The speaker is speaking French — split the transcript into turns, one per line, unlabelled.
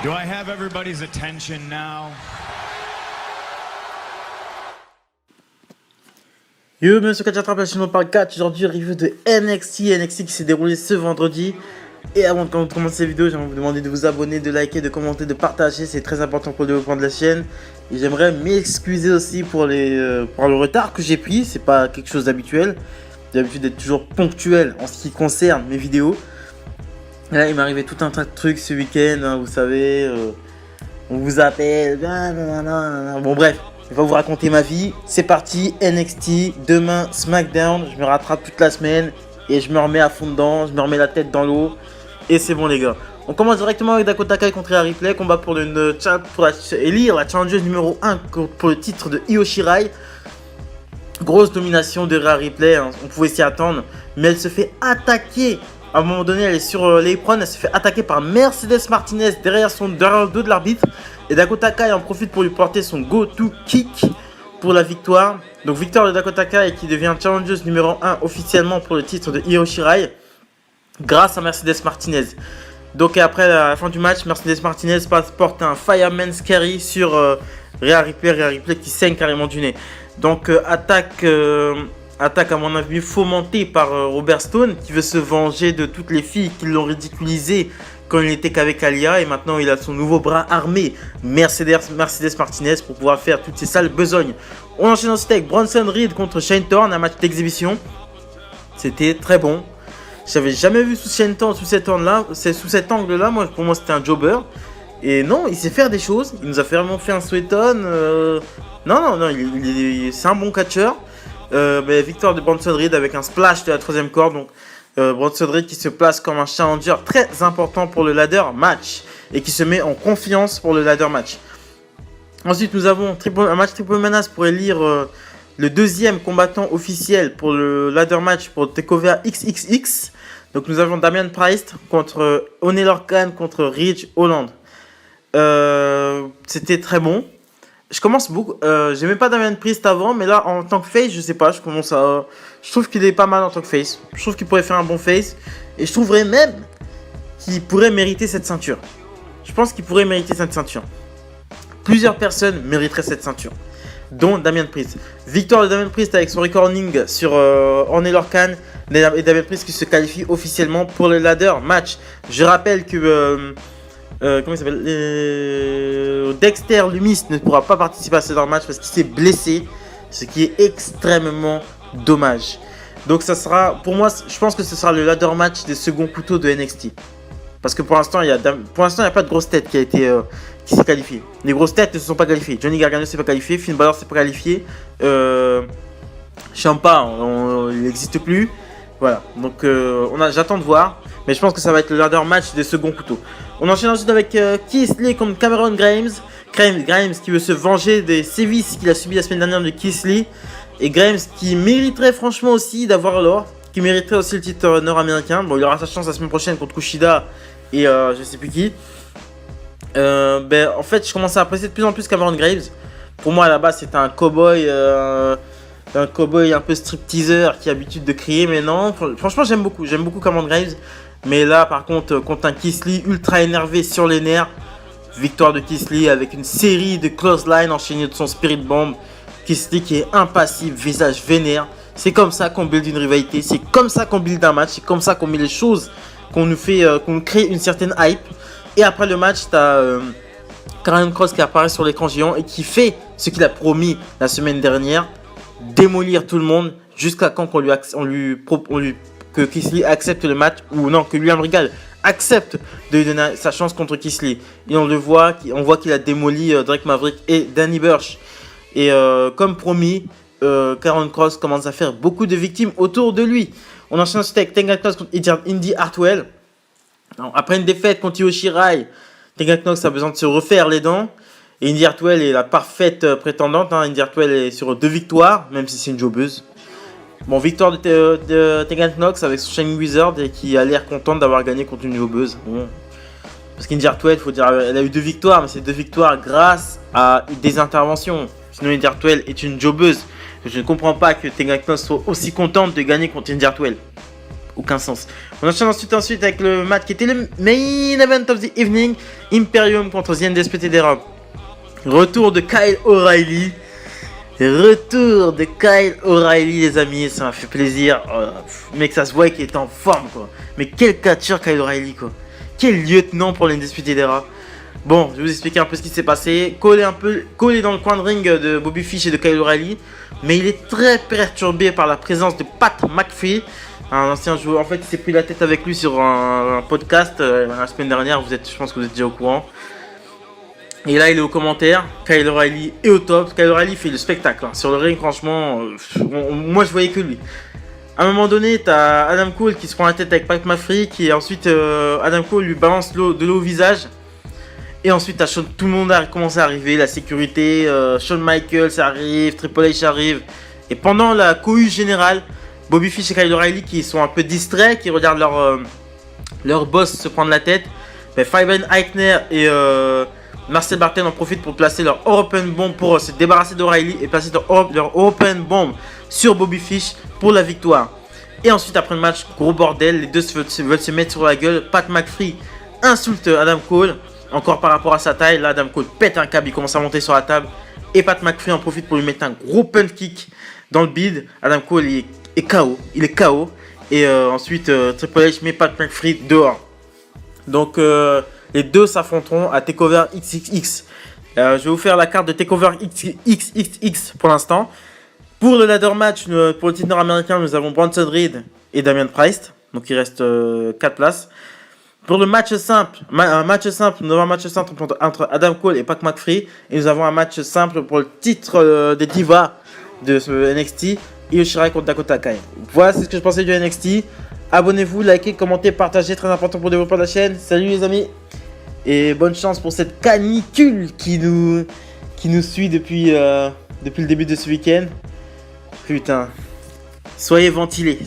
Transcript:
Do I have everybody's attention now?
Yo, monsieur Kachatrak, la chaîne par 4. Aujourd'hui, review de NXT qui s'est déroulé ce vendredi. Et avant de commencer cette vidéo, j'aimerais vous demander de vous abonner, de liker, de commenter, de partager. C'est très important pour le développement de la chaîne. Et j'aimerais m'excuser aussi pour le retard que j'ai pris. C'est pas quelque chose d'habituel. J'ai l'habitude d'être toujours ponctuel en ce qui concerne mes vidéos. Et là, il m'est arrivé tout un tas de trucs ce week-end, hein, vous savez. On vous appelle. Bon, bref. Je vais vous raconter ma vie. C'est parti, NXT. Demain, SmackDown. Je me rattrape toute la semaine. Et je me remets à fond dedans. Je me remets la tête dans l'eau. Et c'est bon, les gars. On commence directement avec Dakota Kai contre Rhea Ripley. Combat pour élire la challengeuse numéro 1 pour le titre de Io Shirai. Grosse domination de Rhea Ripley. Hein. On pouvait s'y attendre. Mais elle se fait attaquer. À un moment donné, elle est sur l'apron. Elle se fait attaquer par Mercedes Martinez derrière le dos de l'arbitre. Et Dakota Kai en profite pour lui porter son go-to kick pour la victoire. Donc victoire de Dakota Kai qui devient challengeuse numéro 1 officiellement pour le titre de Io Shirai grâce à Mercedes Martinez. Donc après la fin du match, Mercedes Martinez porte un Fireman's Carry sur Rhea Ripley qui saigne carrément du nez. Donc attaque à mon avis fomentée par Robert Stone qui veut se venger de toutes les filles qui l'ont ridiculisé quand il n'était qu'avec Aliyah, et maintenant il a son nouveau bras armé, Mercedes Martinez, pour pouvoir faire toutes ces sales besognes. On enchaîne ensuite avec Bronson Reed contre Shane Thorne, un match d'exhibition. C'était très bon. J'avais jamais vu sous cet angle-là. Moi, pour moi, c'était un jobber. Et non, il sait faire des choses. Il nous a vraiment fait un sweat-on. Non, c'est un bon catcheur. Victoire de Bronson Reed avec un splash de la troisième corde. Donc, Bronson Reed qui se place comme un challenger très important pour le ladder match et qui se met en confiance pour le ladder match. Ensuite, nous avons un match triple menace pour élire le deuxième combattant officiel pour le ladder match pour TakeOver XXX. Donc, nous avons Damian Priest contre Oney Lorcan contre Ridge Holland. C'était très bon. Je commence beaucoup. J'aimais pas Damian Priest avant, mais là en tant que face, je sais pas. Je trouve qu'il est pas mal en tant que face. Je trouve qu'il pourrait faire un bon face. Et je trouverais même qu'il pourrait mériter cette ceinture. Je pense qu'il pourrait mériter cette ceinture. Plusieurs personnes mériteraient cette ceinture, dont Damian Priest. Victoire de Damian Priest avec son recording sur Oney Lorcan. Et Damian Priest qui se qualifie officiellement pour le ladder match. Je rappelle que comment il s'appelle, Dexter Lumis ne pourra pas participer à ce ladder match parce qu'il s'est blessé, ce qui est extrêmement dommage. Donc ça sera, pour moi, je pense que ce sera le ladder match des seconds couteaux de NXT. Parce que pour l'instant, il n'y a pas de grosse tête qui s'est qualifiée. Les grosses têtes ne se sont pas qualifiées. Johnny Gargano ne s'est pas qualifié, Finn Balor ne s'est pas qualifié, Ciampa, il n'existe plus. Voilà, donc j'attends de voir. Mais je pense que ça va être le ladder match des seconds couteaux. On enchaîne ensuite avec Keith Lee contre Cameron Grimes. Grimes qui veut se venger des sévices qu'il a subi la semaine dernière de Keith Lee. Et Grimes qui mériterait franchement aussi d'avoir l'or. Qui mériterait aussi le titre nord-américain. Bon, il aura sa chance la semaine prochaine contre Kushida et je sais plus qui. En fait, je commence à apprécier de plus en plus Cameron Grimes. Pour moi, à la base, c'était un cowboy. Un cowboy un peu stripteaser qui a l'habitude de crier. Mais non, franchement, j'aime beaucoup Cameron Grimes. Mais là, par contre un Keith Lee ultra énervé sur les nerfs. Victoire de Keith Lee avec une série de clothesline enchaînée de son Spirit Bomb. Keith Lee qui est impassible, visage vénère. C'est comme ça qu'on build une rivalité. C'est comme ça qu'on build un match. C'est comme ça qu'on met les choses. Qu'on nous fait, qu'on crée une certaine hype. Et après le match, t'as Karrion Kross qui apparaît sur l'écran géant et qui fait ce qu'il a promis la semaine dernière. Démolir tout le monde jusqu'à quand que Keith Lee accepte le match, ou non, que William Regal accepte de lui donner sa chance contre Keith Lee. Et on voit qu'il a démoli Drake Maverick et Danny Burch. Et comme promis, Karrion Kross commence à faire beaucoup de victimes autour de lui. On enchaîne ensuite avec Tegan Knox contre Indy Hartwell. Alors, après une défaite contre Io Shirai, Tegan Knox a besoin de se refaire les dents. Et Indy Hartwell est la parfaite prétendante. Indy Hartwell est sur 2 victoires, même si c'est une jobbeuse. Bon, victoire de Tegan Knox avec son Shining Wizard et qui a l'air contente d'avoir gagné contre une jobbeuse. Bon. Parce qu'Indy Hartwell, faut dire, elle a eu 2 victoires, mais c'est 2 victoires grâce à des interventions. Sinon, Indy Hartwell est une jobbeuse. Je ne comprends pas que Tegan Knox soit aussi contente de gagner contre Indy Hartwell. Aucun sens. On enchaîne ensuite avec le match qui était le main event of the evening. Imperium contre The Undisputed Era. Retour de Kyle O'Reilly. Les amis, ça m'a fait plaisir. Mec, ça se voit qu'il est en forme, quoi. Mais quel catcheur Kyle O'Reilly, quoi. Quel lieutenant pour l'Undisputed Era. Bon, je vais vous expliquer un peu ce qui s'est passé. Cole est dans le coin de ring de Bobby Fish et de Kyle O'Reilly. Mais il est très perturbé par la présence de Pat McAfee, un ancien joueur. En fait, il s'est pris la tête avec lui sur un podcast la semaine dernière. Je pense que vous êtes déjà au courant. Et là, il est au commentaire. Kyle O'Reilly est au top. Kyle O'Reilly fait le spectacle. Sur le ring, franchement, moi je voyais que lui. À un moment donné, t'as Adam Cole qui se prend la tête avec Pat McAfee. Qui ensuite, Adam Cole lui balance de l'eau au visage. Et ensuite, tout le monde a commencé à arriver. La sécurité, Shawn Michaels arrive, Triple H arrive. Et pendant la cohue générale, Bobby Fish et Kyle O'Reilly qui sont un peu distraits, qui regardent leur boss se prendre la tête. Mais Fabian Aichner et Marcel Bartel en profitent pour placer leur Open Bomb pour se débarrasser d'O'Reilly et placer leur Open Bomb sur Bobby Fish pour la victoire. Et ensuite, après le match, gros bordel, les deux veulent se mettre sur la gueule. Pat McAfee insulte Adam Cole, encore par rapport à sa taille. Là, Adam Cole pète un câble, il commence à monter sur la table. Et Pat McAfee en profite pour lui mettre un gros punch kick dans le bide. Adam Cole est KO, il est KO. Et ensuite, Triple H met Pat McAfee dehors. Donc, les deux s'affronteront à TakeOver XXX. Je vais vous faire la carte de TakeOver XXX pour l'instant. Pour le ladder match, pour le titre nord-américain, nous avons Bronson Reed et Damian Priest. Donc il reste 4 places. Pour le match simple, nous avons un match simple entre Adam Cole et Pat McAfee. Et nous avons un match simple pour le titre des Divas de ce NXT. Io Shirai contre Dakota Kai. Voilà, c'est ce que je pensais du NXT. Abonnez-vous, likez, commentez, partagez, très important pour le développement de la chaîne. Salut les amis. Et bonne chance pour cette canicule qui nous suit depuis le début de ce week-end. Putain. Soyez ventilés.